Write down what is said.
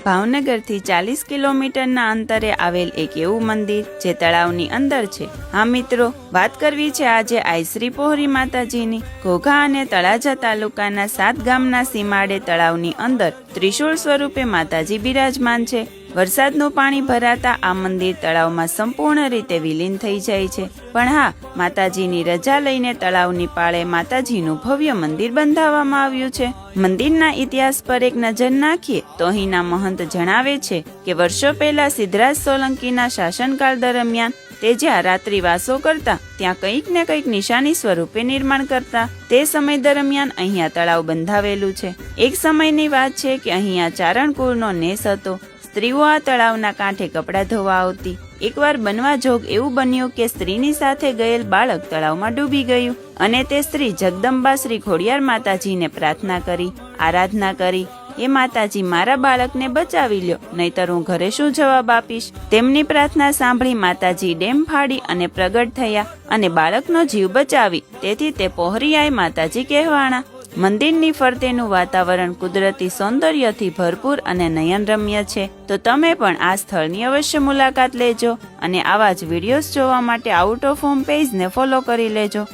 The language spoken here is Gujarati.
ભાવનગરથી 40 કિલોમીટરના અંતરે આવેલ એક એવું મંદિર જે તળાવની અંદર છે। હા મિત્રો, વાત કરવી છે આજે આઈશ્રી પોહરી માતાજીની। ઘોઘા અને તળાજા તાલુકાના 7 ગામના સીમાડે તળાવની અંદર ત્રિશૂળ સ્વરૂપે માતાજી બિરાજમાન છે। વરસાદનું પાણી ભરાતા આ મંદિર તળાવમાં સંપૂર્ણ રીતે વિલીન થઈ જાય છે। પણ હા, માતાજીની રજા લઈને તળાવની પાળે માતાજીનું ભવ્ય મંદિર બંધાવવામાં આવ્યું છે। મંદિરના ઇતિહાસ પર એક નજર નાખીએ તો અહીંના મહંત જણાવે છે કે વર્ષો પહેલા સિદ્ધરાજ સોલંકીના શાસનકાળ દરમિયાન તે જ્યાં રાત્રિવાસો કરતા ત્યાં કંઈક ને કંઈક નિશાની સ્વરૂપે નિર્માણ કરતા। તે સમય દરમિયાન અહીંયા તળાવ બંધાવેલું છે। એક સમયની વાત છે કે અહીંયા ચારણકુળનો નેસ હતો। સ્ત્રીઓ આ તળાવના કાંઠે કપડાં ધોવા આવતી। એકવાર બનવા જોગ એવું બન્યું કે સ્ત્રીની સાથે ગયેલ બાળક તળાવમાં ડૂબી ગયું અને તે સ્ત્રી જગદંબા શ્રી ખોડિયાર માતાજીને પ્રાર્થના કરી, આરાધના કરી, એ માતાજી મારા બાળકને બચાવી લ્યો, નહીતર હું ઘરે શું જવાબ આપીશ। તેમની પ્રાર્થના સાંભળી માતાજી ડેમ ફાડી અને પ્રગટ થયા અને બાળકનો જીવ બચાવી। તેથી તે પોહરીયાય માતાજી કહેવાણા। મંદિરની ફરતેનું વાતાવરણ કુદરતી સૌંદર્યથી ભરપૂર અને નયનરમ્ય છે। તો તમે પણ આ સ્થળની અવશ્ય મુલાકાત લેજો અને આવા જ વિડીયોઝ જોવા માટે આઉટ ઓફ હોમ પેજને ફોલો કરી લેજો।